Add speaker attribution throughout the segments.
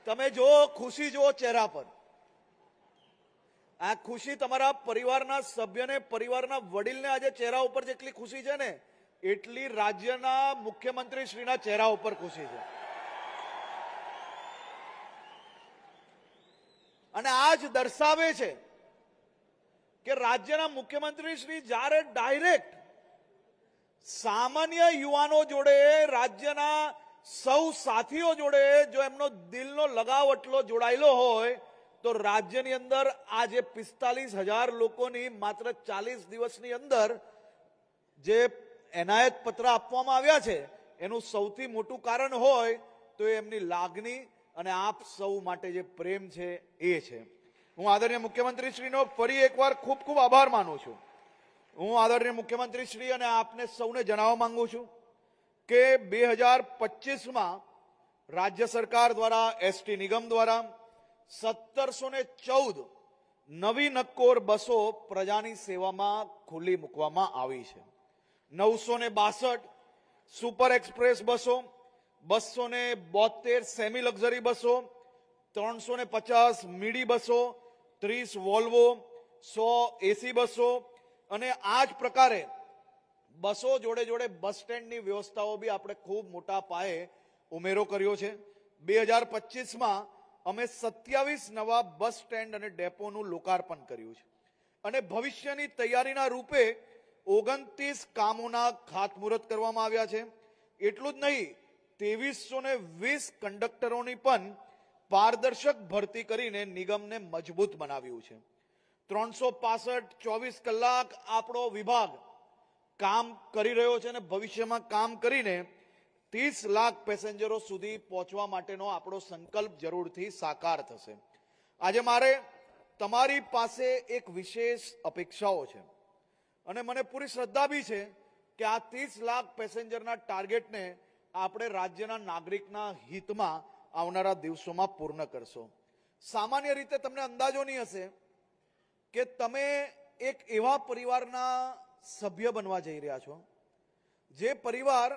Speaker 1: તમે જો ખુશી જુઓ ચહેરા પર, આ ખુશી તમારા પરિવારના સભ્યને, પરિવારના વડીલને આજે ચહેરા ઉપર જેટલી ખુશી છે ને, એટલી રાજ્યના મુખ્યમંત્રી શ્રીના ચહેરા ઉપર ખુશી છે. અને આ જ દર્શાવે છે કે રાજ્યના મુખ્યમંત્રી શ્રી જ્યારે ડાયરેક્ટ સામાન્ય યુવાનો જોડે, રાજ્યના સૌ સાથીઓ જોડે જો એમનો દિલનો લગાવ એટલો જોડાયેલો હોય તો રાજ્યની અંદર આજે 45,000 લોકોની માત્ર 40 દિવસની અંદર જે એનાયત પત્ર આપવામાં આવ્યા છે એનું સૌથી મોટું કારણ હોય તો એમની લાગણી અને આપ સૌ માટે જે પ્રેમ છે એ છે. હું આદરણીય મુખ્યમંત્રી શ્રીનો ફરી એકવાર ખૂબ ખૂબ આભાર માનું છું. હું આદરણીય મુખ્યમંત્રી શ્રી અને આપને સૌને જણાવવા માંગુ છું કે 2025માં રાજ્ય સરકાર દ્વારા, એસટી નિગમ દ્વારા 1714 નવી નક્કોર બસો પ્રજાની સેવામાં ખુલ્લી મૂકવામાં આવી છે. 962 સુપર એક્સપ્રેસ બસો, 272 સેમી લક્ઝરી બસો, 350 મીડી બસો, 30 વોલ્વો, 100 એસી બસો અને આ જ પ્રકારે બસો જોડે જોડે બસ સ્ટેન્ડની વ્યવસ્થાઓ બી આપણે ખૂબ મોટા પાયે ઉમેરો કર્યો છે. 2025માં અમે 27 નવા બસ સ્ટેન્ડ અને ડેપોનું લોકાર્પણ કર્યું છે અને ભવિષ્યની તૈયારીના રૂપે 29 કામોના ખાતમુહૂર્ત કરવામાં આવ્યા છે. એટલું જ નહીં, 2320 કંડક્ટરોની પણ પારદર્શક ભરતી કરીને નિગમને મજબૂત બનાવ્યું છે. 365 24 કલાક આપણો વિભાગ કામ કરી રહ્યો છે અને ભવિષ્યમાં કામ કરીને 30 લાખ પેસેન્જરો સુધી પહોંચવા માટેનો આપણો સંકલ્પ જરૂરથી સાકાર થશે. આજે મારે તમારી પાસે એક વિશેષ અપેક્ષાઓ છે અને મને પૂરી શ્રદ્ધા બી છે કે આ 30 લાખ પેસેન્જરના ટાર્ગેટને આપણે રાજ્યના નાગરિકના હિતમાં આવનારા દિવસોમાં પૂર્ણ કરશો. સામાન્ય રીતે તમને અંદાજો નહીં હશે કે તમે એક એવા પરિવારના સભ્ય બનવા જઈ રહ્યા છો જે પરિવાર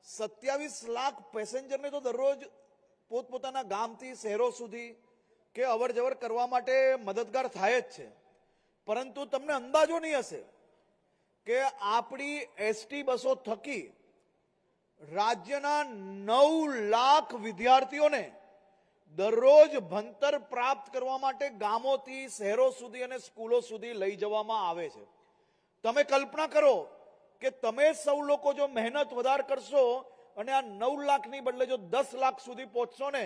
Speaker 1: 27 લાખ પેસેન્જરને તો દરરોજ પોતપોતાના ગામથી શહેરો સુધી કે અવર જવર કરવા માટે મદદગાર થાય જ છે. પરંતુ તમને અંદાજો નહીં હશે કે આપણી એસટી બસો થકી રાજ્યના 9 લાખ વિદ્યાર્થીઓને દરરોજ ભણતર પ્રાપ્ત કરવા માટે ગામોથી શહેરો સુધી અને સ્કૂલો સુધી લઈ જવામાં આવે છે. તમે કલ્પના કરો કે તમે સૌ લોકો જો મહેનત વધારે કરશો અને આ 9 લાખની બદલે જો 10 લાખ સુધી પહોંચશો ને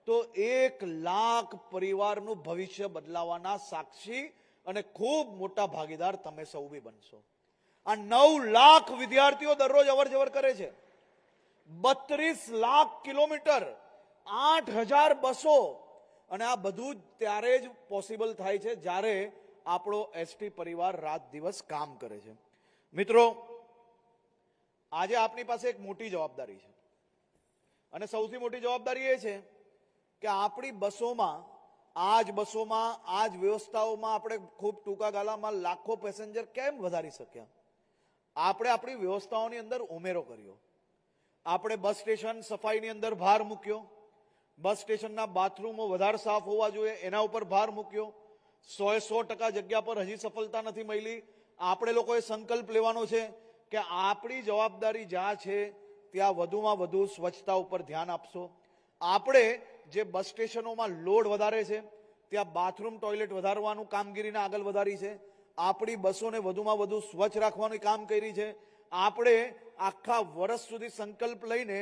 Speaker 1: તો 1 લાખ પરિવારનું ભવિષ્ય બદલાવાના સાક્ષી અને ખૂબ મોટા ભાગીદાર તમે સૌ બી બનશો. આ 9 લાખ વિદ્યાર્થીઓ દરરોજ અવર જવર કરે છે. 32 લાખ કિલોમીટર, 8000 બસો અને આ બધું જ ત્યારે જ પોસિબલ થાય છે જ્યારે આપણો એસટી પરિવાર રાત દિવસ કામ કરે છે. મિત્રો, આજે આપની પાસે એક મોટી જવાબદારી છે અને સૌથી મોટી જવાબદારી એ છે કે આપણી બસોમાં, આ જ વ્યવસ્થાઓમાં આપણે ખૂબ ટૂંકા ગાળામાં લાખો પેસેન્જર કેમ વધારી શક્યા? આપણે આપણી વ્યવસ્થાઓની અંદર ઉમેરો કર્યો. આપણે બસ સ્ટેશન સફાઈની અંદર ભાર મૂક્યો. બસ સ્ટેશનના બાથરૂમો વધારે સાફ હોવા જોઈએ એના ઉપર ભાર મૂક્યો. 100% જગ્યા પર હજી સફળતા નથી મળી. આપણે લોકોએ સંકલ્પ લેવાનો છે કે આપણી જવાબદારી જ્યાં છે ત્યાં વધુમાં વધુ સ્વચ્છતા ઉપર ધ્યાન આપશો. આપણે જે બસ સ્ટેશનોમાં લોડ વધારે છે ત્યાં બાથરૂમ, ટોયલેટ વધારવાનું કામગીરીને આગળ વધારી છે. આપણી બસોને વધુમાં વધુ સ્વચ્છ રાખવાનું કામ કરી છે. આપણે આખા વર્ષ સુધી સંકલ્પ લઈને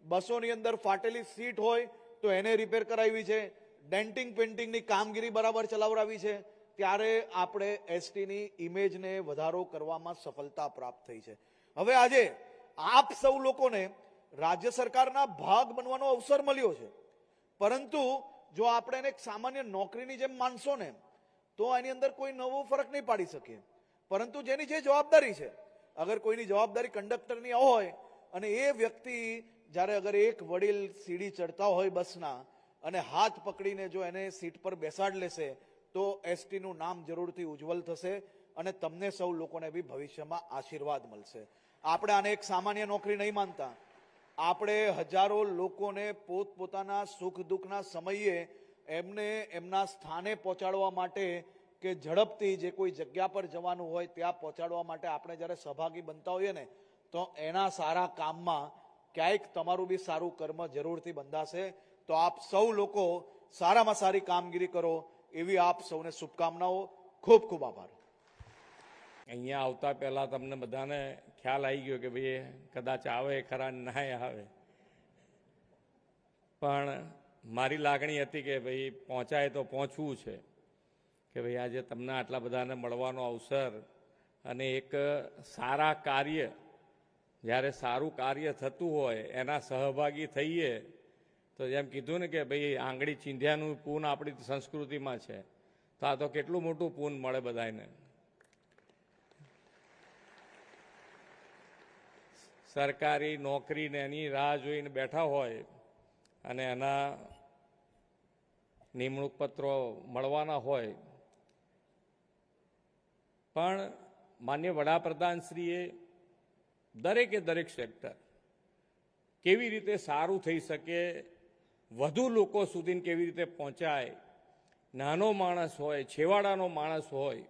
Speaker 1: બસોની અંદર ફાટેલી સીટ હોય તો એને રિપેર કરાવી છે. ડેન્ટિંગ પેન્ટિંગની કામગીરી બરાબર ચલાવડાવી છે. ત્યારે આપણે એસટીની ઇમેજને વધારો કરવામાં સફળતા પ્રાપ્ત થઈ છે. હવે આજે આપ સૌ લોકોને રાજ્ય સરકારના ભાગ બનવાનો અવસર મળ્યો છે, પરંતુ જો આપણે એને એક સામાન્ય નોકરીની જેમ માનશો ને તો એની અંદર કોઈ નવો ફરક નહીં પાડી શકીએ. પરંતુ જેની જે જવાબદારી છે, અગર કોઈની જવાબદારી કંડક્ટરની હોય અને એ વ્યક્તિ જ્યારે અગર એક વડીલ સીડી ચડતા હોય બસના અને હાથ પકડીને જો એને સીટ પર બેસાડ લેશે તો એસટીનું નામ જરૂરથી ઉજ્જવલ થશે અને તમને સૌ લોકોને બી ભવિષ્યમાં આશીર્વાદ મળશે. આપણે આને એક સામાન્ય નોકરી નહીં માનતા, આપણે હજારો લોકોને પોતપોતાના સુખ દુઃખના સમયે એમને એમના સ્થાને પહોંચાડવા માટે કે ઝડપથી જે કોઈ જગ્યા પર જવાનું હોય ત્યાં પહોંચાડવા માટે આપણે જ્યારે સહભાગી બનતા હોઈએ ને તો એના સારા કામમાં ક્યાંક તમારું બી સારું કર્મ જરૂરથી બંધાશે. તો આપ સૌ લોકો સારામાં સારી કામગીરી કરો એવી આપ સૌને શુભકામનાઓ. ખૂબ ખૂબ આભાર.
Speaker 2: અહીંયા આવતા પહેલાં તમને બધાને ખ્યાલ આવી ગયો કે ભાઈ કદાચ આવે ખરા ના આવે, પણ મારી લાગણી હતી કે ભાઈ પહોંચાય તો પહોંચવું છે, કે ભાઈ આજે તમને આટલા બધાને મળવાનો અવસર અને એક સારા કાર્ય, જ્યારે સારું કાર્ય થતું હોય એના સહભાગી થઈએ તો જેમ કીધું ને કે ભાઈ આંગળી ચીંધ્યાનું પૂન આપણી સંસ્કૃતિમાં છે, તો આ તો કેટલું મોટું પૂન મળે બધાને. સરકારી નોકરીને એની રાહ જોઈને બેઠા હોય અને એના નિમણૂક પત્રો મળવાના હોય, પણ માન્ય વડાપ્રધાનશ્રીએ દરેકે દરેક સેક્ટર કેવી રીતે સારું થઈ શકે, વધુ લોકો સુધી કેવી રીતે પહોંચાય, નાનો માણસ હોય, છેવાડાનો માણસ હોય,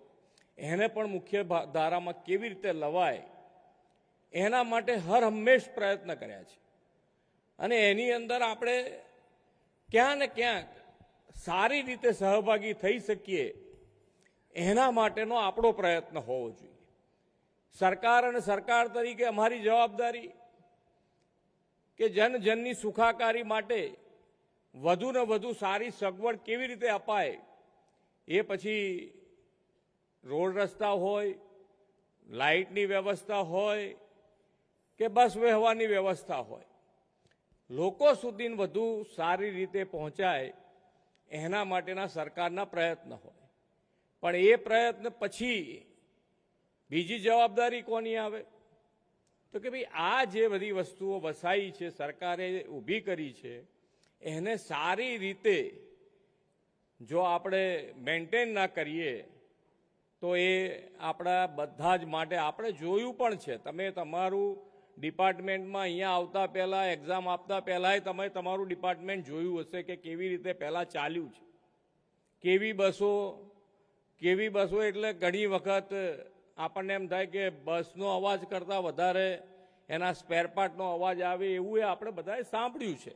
Speaker 2: એને પણ મુખ્ય ધારામાં કેવી રીતે લવાય, એના માટે હર હંમેશ પ્રયત્ન કર્યા છે. અને એની અંદર આપણે ક્યાં ને ક્યાંક સારી રીતે સહભાગી થઈ શકીએ એના માટેનો આપણો પ્રયત્ન હોવો જોઈએ. સરકાર અને સરકાર તરીકે અમારી જવાબદારી કે જનજનની સુખાકારી માટે વધુ ને વધુ સારી સગવડ કેવી રીતે અપાય, એ પછી રોડ રસ્તા હોય, લાઇટની વ્યવસ્થા હોય કે બસ વ્યવહારની વ્યવસ્થા હોય, લોકો સુધી વધુ સારી રીતે પહોંચાય એના માટેના સરકારના પ્રયત્ન હોય. પણ એ પ્રયત્ન પછી બીજી જવાબદારી કોની આવે? તો કે ભાઈ આ જે બધી વસ્તુઓ વસાઈ છે, સરકારે ઊભી કરી છે, એને સારી રીતે જો આપણે મેન્ટેન ના કરીએ તો એ આપણા બધા જ માટે, આપણે જોયું પણ છે, તમે તમારું ડિપાર્ટમેન્ટમાં અહીંયા આવતા પહેલાં, એક્ઝામ આપતા પહેલાંય તમે તમારું ડિપાર્ટમેન્ટ જોયું હશે કે કેવી રીતે પહેલાં ચાલ્યું છે. કેવી બસો એટલે ઘણી વખત આપણને એમ થાય કે બસનો અવાજ કરતાં વધારે એના સ્પેરપાર્ટનો અવાજ આવે, એવું એ આપણે બધાએ સાંભળ્યું છે.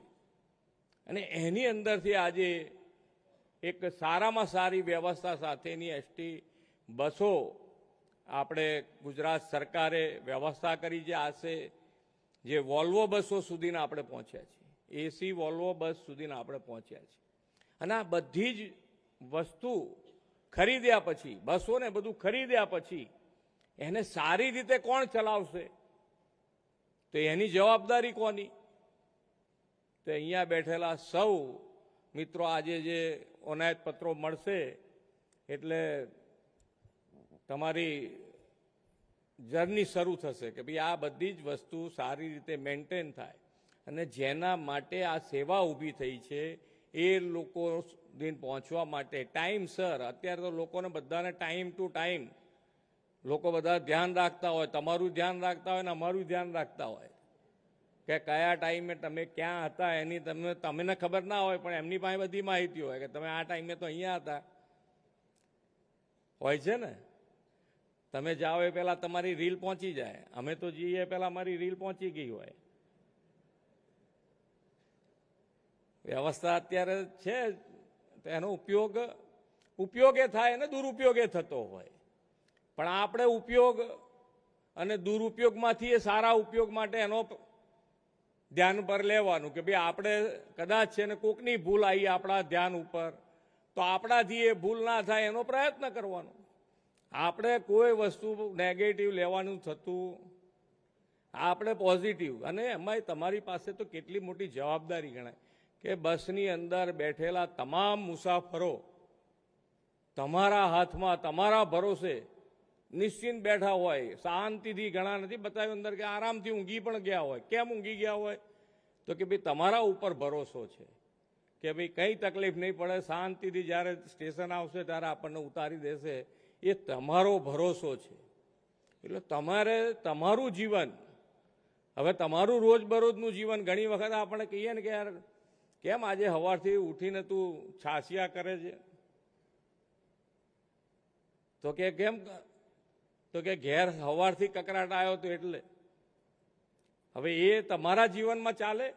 Speaker 2: અને એની અંદરથી આજે એક સારામાં સારી વ્યવસ્થા સાથેની એસટી બસો આપણે ગુજરાત સરકારે વ્યવસ્થા કરી છે. આશે જે વોલ્વો બસો સુધીના આપણે પહોંચ્યા છીએ, એસી વોલ્વો બસ સુધીના આપણે પહોંચ્યા છીએ. અને આ બધી જ વસ્તુ ખરીદ્યા પછી, બસોને બધું ખરીદ્યા પછી એને સારી રીતે કોણ ચલાવશે? તો એની જવાબદારી કોની? તો અહીંયા બેઠેલા સૌ મિત્રો આજે જે ઓનાયત પત્રો મળશે એટલે તમારી જર્ની શરૂ થશે કે ભાઈ આ બધી જ વસ્તુ સારી રીતે મેન્ટેન થાય. અને જેના માટે આ સેવા ઊભી થઈ છે એ લોકો સુધી પહોંચવા માટે ટાઈમસર, અત્યારે તો લોકોને બધાને ટાઈમ ટુ ટાઈમ લોકો બધા ધ્યાન રાખતા હોય, તમારું ધ્યાન રાખતા હોય ને અમારું ધ્યાન રાખતા હોય કે કયા ટાઈમે તમે ક્યાં હતા એની તમને ખબર ના હોય, પણ એમની પાસે બધી માહિતી હોય કે તમે આ ટાઈમે તો અહીંયા હતા. હોય છે ને, તમે જાઓ એ પહેલાં તમારી રીલ પહોંચી જાય, અમે તો જઈએ પહેલાં અમારી રીલ પહોંચી ગઈ હોય. વ્યવસ્થા અત્યારે છે તો એનો ઉપયોગે થાય અને દુરુપયોગે થતો હોય, પણ આપણે ઉપયોગ અને દુરુપયોગમાંથી એ સારા ઉપયોગ માટે એનો ધ્યાન પર લેવાનું કે ભાઈ આપણે કદાચ છે ને કોકની ભૂલ આવી આપણા ધ્યાન ઉપર, તો આપણાથી એ ભૂલ ના થાય એનો પ્રયત્ન કરવાનો. આપણે કોઈ વસ્તુ નેગેટિવ લેવાનું થતું, આપણે પોઝિટિવ. અને એમાંય તમારી પાસે તો કેટલી મોટી જવાબદારી ગણાય કે બસની અંદર બેઠેલા તમામ મુસાફરો તમારા હાથમાં, તમારા ભરોસે નિશ્ચિંત બેઠા હોય, શાંતિથી. ઘણા નથી બતાવ્યું અંદર કે આરામથી ઊંઘી પણ ગયા હોય. કેમ ઊંઘી ગયા હોય? તો કે ભાઈ તમારા ઉપર ભરોસો છે કે ભાઈ કંઈ તકલીફ નહીં પડે, શાંતિથી જ્યારે સ્ટેશન આવશે ત્યારે આપણને ઉતારી દેશે, એ તમારો ભરોસો છે. એટલે તમારે તમારું જીવન હવે તમારું રોજબરોજનું જીવન ઘણી વખત આપણે કહીએ ને કે યાર કેમ આજે સવારથી ઉઠીને તું છાસિયા કરે છે, તો કે કેમ, તો કે ઘેર સવારથી કકરાટ આવ્યો તો એટલે. હવે એ તમારા જીવનમાં ચાલે?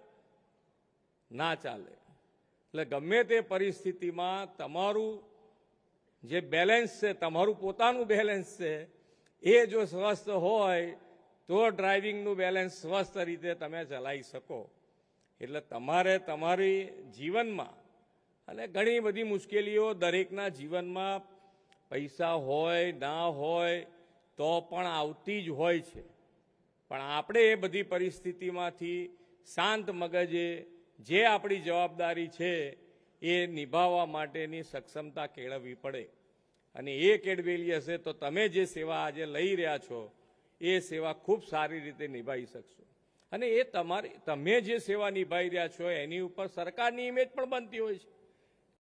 Speaker 2: ના ચાલે. એટલે ગમે તે પરિસ્થિતિમાં તમારું જે બેલેન્સ છે, તમારું પોતાનું બેલેન્સ છે, એ જો સ્વસ્થ હોય તો ડ્રાઇવિંગનું બેલેન્સ સ્વસ્થ રીતે તમે ચલાવી શકો. એટલે તમારે તમારી જીવનમાં, અને ઘણી બધી મુશ્કેલીઓ દરેકના જીવનમાં પૈસા હોય ના હોય તો પણ આવતી જ હોય છે, પણ આપણે એ બધી પરિસ્થિતિમાંથી શાંત મગજે જે આપણી જવાબદારી છે એ નિભાવવા માટેની સક્ષમતા કેળવવી પડે. અને એ કેળવેલી હશે તો તમે જે સેવા આજે લઈ રહ્યા છો એ સેવા ખૂબ સારી રીતે નિભાવી શકશો. અને એ તમે જે સેવા નિભાવી રહ્યા છો એની ઉપર સરકારની ઇમેજ પણ બનતી હોય છે.